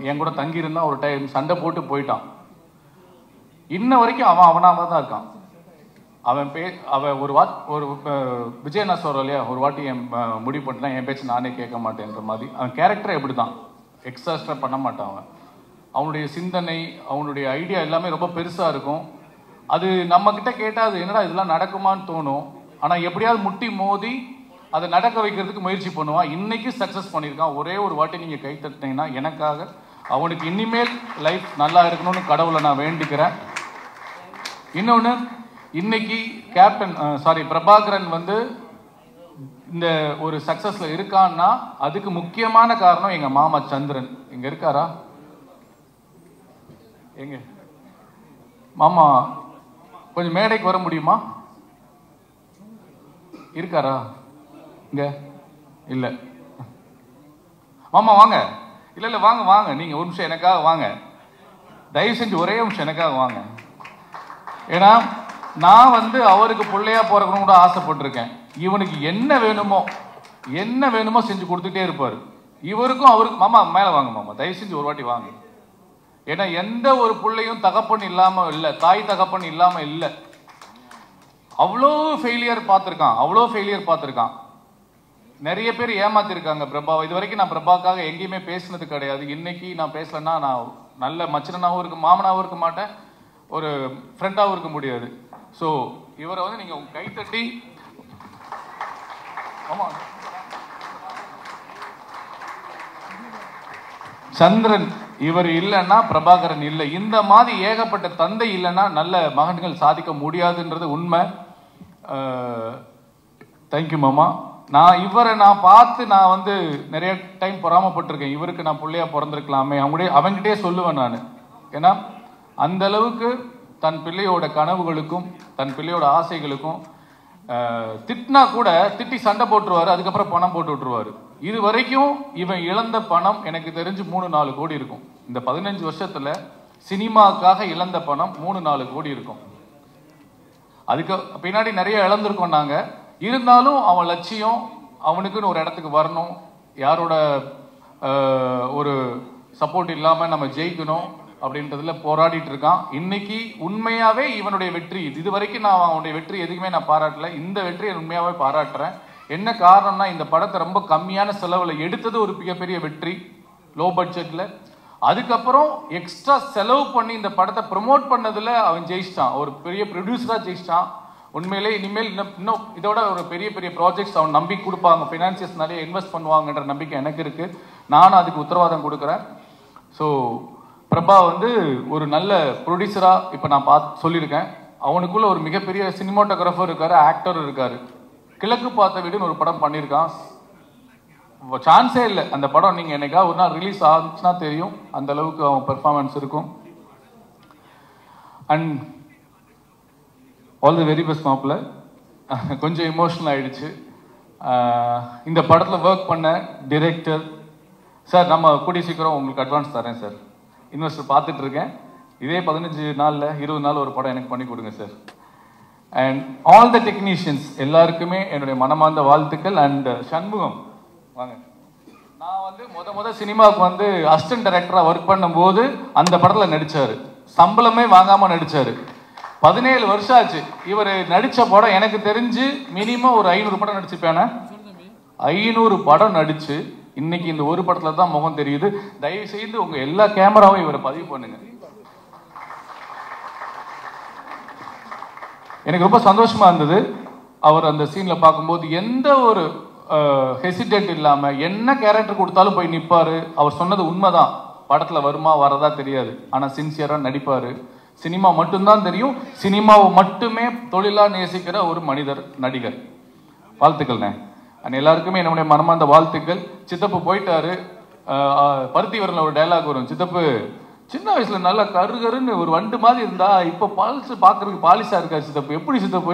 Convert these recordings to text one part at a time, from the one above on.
என் கூட தங்கியிருந்தான். ஒரு டைம் சண்டை போட்டு போயிட்டான். இன்ன வரைக்கும் அவன் அவனாக தான் இருக்கான். அவன் ஒரு விஜய் நான் சொல்கிறோம் இல்லையா, ஒரு வாட்டி என் முடிவு பண்ணிட்டான், என் பேச்சு நானே கேட்க மாட்டேன்ற மாதிரி. அவன் கேரக்டரை எப்படி தான் எக்ஸாஸ்ட்ரா பண்ண மாட்டான். அவனுடைய சிந்தனை, அவனுடைய ஐடியா எல்லாமே ரொம்ப பெருசாக இருக்கும். அது நம்மக்கிட்ட கேட்டால் அது என்னடா இதெல்லாம் நடக்குமான்னு தோணும். ஆனால் எப்படியாவது முட்டி மோதி அதை நடக்க வைக்கிறதுக்கு முயற்சி பண்ணுவான். இன்னைக்கு சக்ஸஸ் பண்ணியிருக்கான். ஒரே ஒரு வாட்டி நீங்கள் கை தட்டினீங்கன்னா எனக்காக அவனுக்கு இனிமேல் லைஃப் நல்லா இருக்கணும்னு கடவுளை நான் வேண்டிக்கிறேன். இன்னொன்று, இன்னைக்கு பிரபாகரன் இந்த ஒரு சக்ஸஸில் இருக்கான்னா அதுக்கு முக்கியமான காரணம் எங்கள் மாமா சந்திரன். இங்கே இருக்காரா? எங்க மாமா கொஞ்சம் மேடைக்கு வர முடியுமா? இருக்காரா? இங்க இல்ல. மாமா வாங்க. இல்ல வாங்க வாங்க, நீங்க ஒரு நிமிஷம் எனக்காக வாங்க. தயவு செஞ்சு ஒரே நிமிஷம் எனக்காக வாங்க. ஏன்னா நான் அவருக்கு பிள்ளையா பிறக்கணும் கூட ஆசைப்பட்டிருக்கேன். இவனுக்கு என்ன வேணுமோ செஞ்சு கொடுத்துட்டே இருப்பாரு. இவருக்கும் அவருக்கு. மாமா மேல வாங்க மாமா, தயவு செஞ்சு ஒரு வாட்டி வாங்க. ஏன்னா எந்த ஒரு பிள்ளையும் தகப்பன் இல்லாம இல்லை, தாய் தகப்பன் இல்லாம இல்லை. அவ்வளோ ஃபெயிலியர் பார்த்துருக்கான். நிறைய பேர் ஏமாத்திருக்காங்க பிரபாவை. இது வரைக்கும் நான் பிரபாக்காக எங்கேயுமே பேசினது கிடையாது. இன்னைக்கு நான் பேசலன்னா நான் நல்ல மச்சனாவும் இருக்க, மாமனாவும் இருக்க மாட்டேன், ஒரு ஃப்ரெண்டாகவும் இருக்க முடியாது. ஸோ இவரை நீங்க கைத்தட்டி ஆமா சந்திரன் இவர் இல்லைன்னா பிரபாகரன் இல்லை. இந்த மாதிரி ஏகப்பட்ட தந்தை இல்லைன்னா நல்ல மகன்கள் சாதிக்க முடியாதுன்றது உண்மை. தேங்க்யூ மாமா. இவரை பார்த்து நான் நிறைய டைம் பொறாமப்பட்டிருக்கேன். இவருக்கு நான் பிள்ளையா பிறந்திருக்கலாமே அவங்கிட்டே சொல்லுவேன் நான். ஏன்னா அந்த அளவுக்கு தன் பிள்ளையோட கனவுகளுக்கும் தன் பிள்ளையோட ஆசைகளுக்கும் திட்டினா கூட திட்டி சண்டை போட்டுருவாரு, அதுக்கப்புறம் பணம் போட்டு விட்டுருவாரு. இது வரைக்கும் இவன் இழந்த பணம் எனக்கு தெரிஞ்சு 3-4 கோடி இருக்கும். இந்த 15 வருஷத்துல சினிமாக்காக இழந்த பணம் 3-4 கோடி இருக்கும். அதுக்கு பின்னாடி நிறைய இழந்திருக்கோம் நாங்க. இருந்தாலும் அவன் லட்சியம் அவனுக்குன்னு ஒரு இடத்துக்கு வரணும், யாரோட ஒரு சப்போர்ட் இல்லாம நம்ம ஜெயிக்கணும் அப்படின்றதுல போராடிட்டு இருக்கான். இன்னைக்கு உண்மையாவே இவனுடைய வெற்றி, இது வரைக்கும் நான் அவனுடைய வெற்றி எதுக்குமே நான் பாராட்டல, இந்த வெற்றியை உண்மையாவே பாராட்டுறேன். என்ன காரணம்னா இந்த படத்தை ரொம்ப கம்மியான செலவுல எடுத்தது ஒரு மிகப்பெரிய வெற்றி, லோ பட்ஜெட்ல. அதுக்கப்புறம் எக்ஸ்ட்ரா செலவு பண்ணி இந்த படத்தை ப்ரமோட் பண்ணதுல அவன் ஜெயிச்சிட்டான், ஒரு பெரிய ப்ரொடியூசரா ஜெயிச்சிட்டான். உண்மையிலே இனிமேல் இன்னும் இதோட ஒரு பெரிய பெரிய ப்ராஜெக்ட்ஸ் அவன் நம்பி கொடுப்பாங்க, ஃபினான்சியர்ஸ் நிறைய இன்வெஸ்ட் பண்ணுவாங்கன்ற நம்பிக்கை எனக்கு இருக்கு. நானும் அதுக்கு உத்தரவாதம் கொடுக்குறேன். ஸோ பிரபா ஒரு நல்ல ப்ரொடியூசரா இப்போ நான் சொல்லியிருக்கேன். அவனுக்குள்ள ஒரு மிகப்பெரிய சினிமாட்டோகிராஃபர் இருக்காரு, ஆக்டர் இருக்காரு. கிழக்கு பார்த்த வீடுன்னு ஒரு படம் பண்ணியிருக்கான். சான்ஸே இல்லை அந்த படம். நீங்க என்னைக்கா ஒரு நாள் ரிலீஸ் ஆச்சுன்னா தெரியும் அந்த அளவுக்கு அவன் பெர்ஃபார்மன்ஸ் இருக்கும். And all the very best மாப்பிள்ள. கொஞ்சம் எமோஷனல் ஆயிடுச்சு. இந்த படத்தில் ஒர்க் பண்ண டிரெக்டர் சார், நம்ம கூடிய சீக்கிரம் உங்களுக்கு அட்வான்ஸ் தரேன் சார். இன்வெஸ்டர் பார்த்துட்டு இருக்கேன். இதே 15 நாளில் 20 நாள் ஒரு படம் எனக்கு பண்ணி கொடுங்க sir. And all the technicians எல்லாருக்குமே என்னுடைய மனமார்ந்த வாழ்த்துக்கள். அண்ட் சண்முகம் வாங்க. நான் முத சினிமாவுக்கு அசிஸ்டன்ட் டைரக்டரா ஒர்க் பண்ணும்போது அந்த படத்தில் நடிச்சாரு. சம்பளமே வாங்காம நடிச்சாரு. 17 வருஷம் ஆச்சு. இவர் நடிச்ச படம் எனக்கு தெரிஞ்சு மினிமம் ஒரு 500 படம் நடிச்சிருப்பேன். 500 படம் நடிச்சு இன்னைக்கு இந்த ஒரு படத்துல தான் முகம் தெரியுது. தயவு செய்து உங்க எல்லா கேமராவும் இவரை பதிவு பண்ணுங்க. எனக்கு ரொம்ப சந்தோஷமா இருந்தது. அவர் அந்த சீன்ல பார்க்கும்போது எந்த ஒரு ஹெசிடேட் இல்லாம என்ன கேரக்டர் கொடுத்தாலும் போய் நிற்பாரு. அவர் சொன்னது உண்மைதான். படத்துல வருமா வரதா தெரியாது, ஆனா சின்சியரா நடிப்பாரு. சினிமா மட்டும்தான் தெரியும். சினிமாவை மட்டுமே தொழிலா நேசிக்கிற ஒரு மனிதர், நடிகர். வாழ்த்துக்கள்ண்ணே. எல்லாருக்குமே என்னுடைய மனமார்ந்த வாழ்த்துக்கள். சித்தப்பு போயிட்டாரு. பருத்தி வரல ஒரு டைலாக் வரும், சித்தப்பு சின்ன வயசுல நல்லா கருன்னு ஒரு வண்டு மாதிரி இருந்தா இப்ப பாலிசு பாக்குறதுக்கு பாலிஷா இருக்காரு சித்தப்பு. எப்படி சித்தப்பு?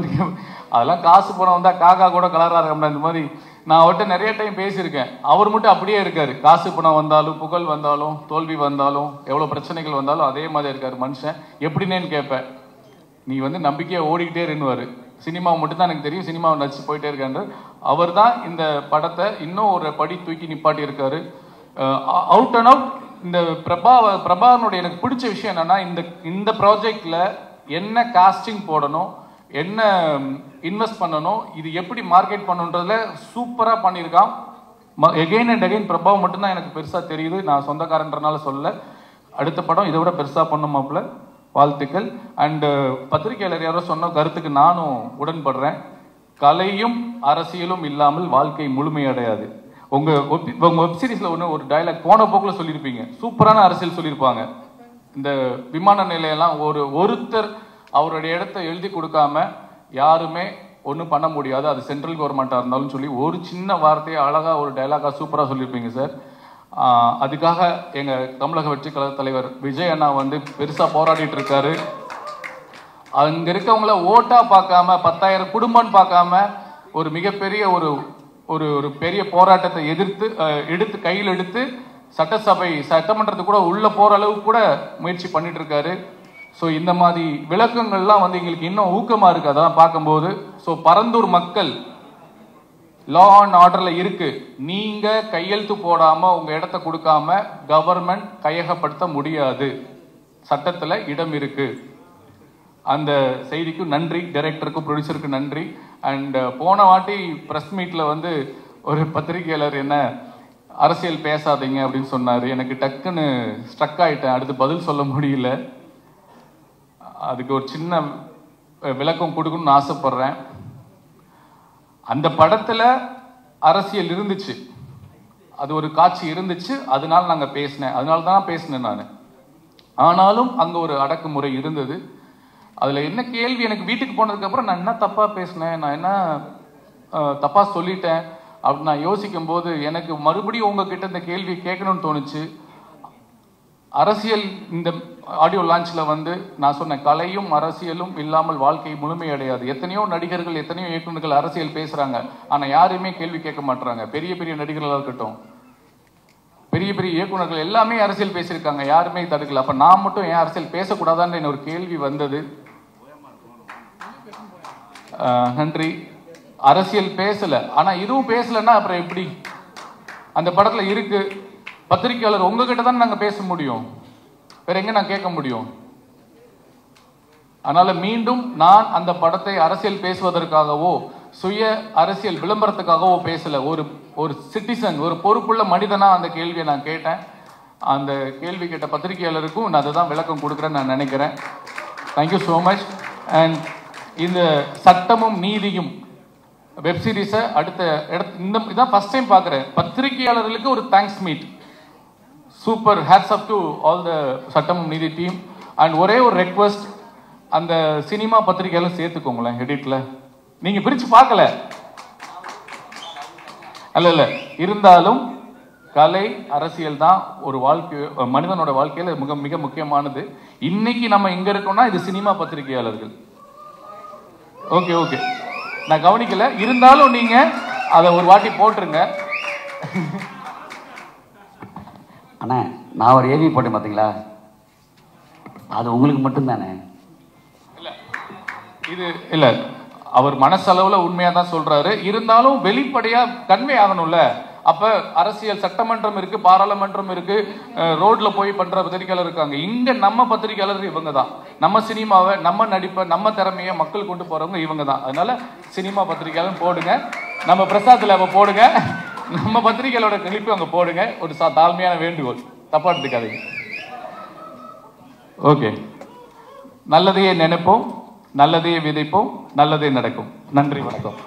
அதெல்லாம் காசு பணம் வந்தா காக்கா கூட கலரா இருக்க. இந்த மாதிரி நான் அவர்கிட்ட நிறைய டைம் பேசியிருக்கேன். அவர் மட்டும் அப்படியே இருக்காரு. காசு பணம் வந்தாலும், புகழ் வந்தாலும், தோல்வி வந்தாலும், எவ்வளவு பிரச்சனைகள் வந்தாலும் அதே மாதிரி இருக்காரு மனுஷன். எப்படின்னு கேட்பேன். நீ நம்பிக்கையா ஓடிக்கிட்டே இருந்துவாரு. சினிமாவை மட்டும் தான் எனக்கு தெரியும், சினிமாவை நடிச்சு போயிட்டே இருக்காரு. அவர் தான் இந்த படத்தை இன்னும் ஒரு படி தூக்கி நிப்பாட்டி இருக்காரு. அவுட் அண்ட் அவுட் இந்த பிரபாகரனுடைய எனக்கு பிடிச்ச விஷயம் என்னன்னா, இந்த ப்ராஜெக்ட்ல என்ன காஸ்டிங் போடணும், என்ன இன்வெஸ்ட் பண்ணணும், இது எப்படி மார்க்கெட் பண்ணணுன்றதுல சூப்பரா பண்ணியிருக்கான். எகெயின் அண்ட் அகெயின் பிரபாவ் மட்டும்தான் எனக்கு பெருசா தெரியுது. நான் சொந்தக்காரன்றனால சொல்ல, அடுத்த படம் இதை விட பெருசா பண்ணுமாப்ல. வாழ்த்துக்கள். அண்ட் பத்திரிகையாளர் யாரோ சொன்ன கருத்துக்கு நானும் உடன்படுறேன். கலையும் அரசியலும் இல்லாமல் வாழ்க்கை முழுமையடையாது. உங்க வெப்சீரிஸ்ல ஒரு டயலாக் போன போக்குல சொல்லியிருப்பீங்க, சூப்பரான அரசியல் சொல்லியிருப்பாங்க. இந்த விமான நிலையெல்லாம் ஒருத்தர் அவருடைய இடத்த எழுதி கொடுக்காம யாருமே ஒன்றும் பண்ண முடியாது, அது சென்ட்ரல் கவர்மெண்ட்டாக இருந்தாலும் சொல்லி ஒரு சின்ன வார்த்தையை அழகாக ஒரு டைலாகாக சூப்பராக சொல்லியிருப்பீங்க சார். அதுக்காக எங்கள் தமிழக வெற்றி கழக தலைவர் விஜய் அண்ணா பெருசாக போராடிட்டு இருக்காரு. அங்கே இருக்கவங்கள ஓட்டா பார்க்காம 10,000 குடும்பம்னு பார்க்காம ஒரு மிகப்பெரிய ஒரு பெரிய போராட்டத்தை எடுத்து கையில் எடுத்து சட்டமன்றத்துக்கு கூட உள்ள போற அளவுக்கு கூட முயற்சி பண்ணிட்டு இருக்காரு. ஸோ இந்த மாதிரி விளக்கங்கள்லாம் எங்களுக்கு இன்னும் ஊக்கமா இருக்கு அதெல்லாம் பார்க்கும்போது. ஸோ பரந்தூர் மக்கள் லா அண்ட் ஆர்டர்ல இருக்கு. நீங்க கையெழுத்து போடாம உங்க இடத்த கொடுக்காம கவர்மெண்ட் கையகப்படுத்த முடியாது, சட்டத்துல இடம் இருக்கு. அந்த செய்திக்கு நன்றி, டைரக்டருக்கும் ப்ரொடியூசருக்கு நன்றி. அண்ட் போன வாட்டி ப்ரெஸ் மீட்ல ஒரு பத்திரிகையாளர் என்ன அரசியல் பேசாதீங்க அப்படின்னு சொன்னாரு. எனக்கு டக்குன்னு ஸ்ட்ரக் ஆயிட்டேன், அடுத்து பதில் சொல்ல முடியல. அதுக்கு ஒரு சின்ன விளக்கம் கொடுக்கணும்னு ஆசைப்படுறேன். அந்த படத்துல அரசியல் இருந்துச்சு, அது ஒரு காட்சி இருந்துச்சு, அதனால நாங்க பேசினேன், அதனால தான் பேசினேன் நான். ஆனாலும் அங்க ஒரு அடக்குமுறை இருந்தது. அதுல என்ன கேள்வி, எனக்கு வீட்டுக்கு போனதுக்கு அப்புறம் நான் என்ன தப்பா பேசினேன், நான் என்ன தப்பா சொல்லிட்டேன் அப்படின்னு நான் யோசிக்கும் போது எனக்கு மறுபடியும் உங்ககிட்ட இந்த கேள்வி கேட்கணும்னு தோணுச்சு. அரசியல் இந்த ஆடியோ லான்ச்ல நான் சொன்னேன், கலையும் அரசியலும் இல்லாமல் வாழ்க்கை முழுமையடையாது. எத்தனையோ நடிகர்கள், எத்தனையோ இயக்குநர்கள் அரசியல் பேசுறாங்க, ஆனா யாருமே கேள்வி கேட்க மாட்டாங்க. பெரிய பெரிய நடிகர்களாக இருக்கட்டும், பெரிய பெரிய இயக்குநர்கள் எல்லாமே அரசியல் பேசியிருக்காங்க, யாருமே தடுக்கல. அப்ப நான் மட்டும் ஏன் அரசியல் பேசக்கூடாதான்னு ஒரு கேள்வி வந்தது. நன்றி. அரசியல் பேசல, ஆனா இதுவும் பேசலன்னா அப்புறம் எப்படி? அந்த படத்துல இருக்கு. பத்திரிகையாளர் உங்ககிட்ட தான் நாங்க பேச முடியும், வேற எங்க நான் கேட்க முடியும்? அதனால மீண்டும் நான் அந்த படத்தை அரசியல் பேசுவதற்காகவோ சுய அரசியல் விளம்பரத்துக்காகவோ பேசல. ஒரு சிட்டிசன், ஒரு பொறுப்புள்ள மனிதனா அந்த கேள்வியை நான் கேட்டேன். அந்த கேள்வி கேட்ட பத்திரிகையாளருக்கும் நான் அதை தான் விளக்கம் கொடுக்குறேன்னு நான் நினைக்கிறேன். Thank you so much. அண்ட் இந்த சட்டமும் நீதியும் வெப்சீரிஸை அடுத்த இதான் ஃபர்ஸ்ட் டைம் பார்க்குறேன். பத்திரிகையாளர்களுக்கு ஒரு thanks meet. Super, hats up to all the சட்டமும் நீதி டீம். அண்ட் ஒரே ஒரு ரெக்வஸ்ட், அந்த சினிமா பத்திரிகையாளர் சேர்த்துக்கோங்களேன் எடிட்ல. நீங்க பிரிச்சு பார்க்கல அல்ல, இருந்தாலும் கலை அரசியல் தான் ஒரு வாழ்க்கை, மனிதனோட வாழ்க்கையில மிக மிக முக்கியமானது. இன்னைக்கு நம்ம இங்க இருக்கோம்னா இது சினிமா பத்திரிகையாளர்கள். ஓகே, நான் கவனிக்கல, இருந்தாலும் நீங்க அதை ஒரு வாட்டி போட்டுருங்க. அண்ணா, நான் ஒரு ஏவி போட்டேன் பார்த்தீங்களா, அது உங்களுக்கு மட்டும்தானே? இல்ல அவர் மனசளவுல உண்மையா தான் சொல்றாரு, இருந்தாலும் வெளிப்படையா கன்வே ஆகணும்ல. அப்ப அரசியல் சட்டமன்றம் இருக்கு, பாராளுமன்றம் இருக்கு, ரோட்ல போய் பண்ற பத்திரிகையாளர் இருக்காங்க. இங்க நம்ம பத்திரிகையாளர் இவங்க தான். நம்ம சினிமாவை, நம்ம நடிப்பை, நம்ம திறமையை மக்கள் கொண்டு போறவங்க இவங்க தான். அதனால சினிமா பத்திரிகையாளர் போடுங்க, நம்ம பிரசாத் லேப போடுங்க, நம்ம பத்திரிகையாளரோட கிளிப்பு அங்க போடுங்க. ஒரு தாழ்மையான வேண்டுகோள், தப்பா எடுத்துக்காதீங்க. ஓகே, நல்லதையே நினைப்போம், நல்லதையே விதைப்போம், நல்லதே நடக்கும். நன்றி, வணக்கம்.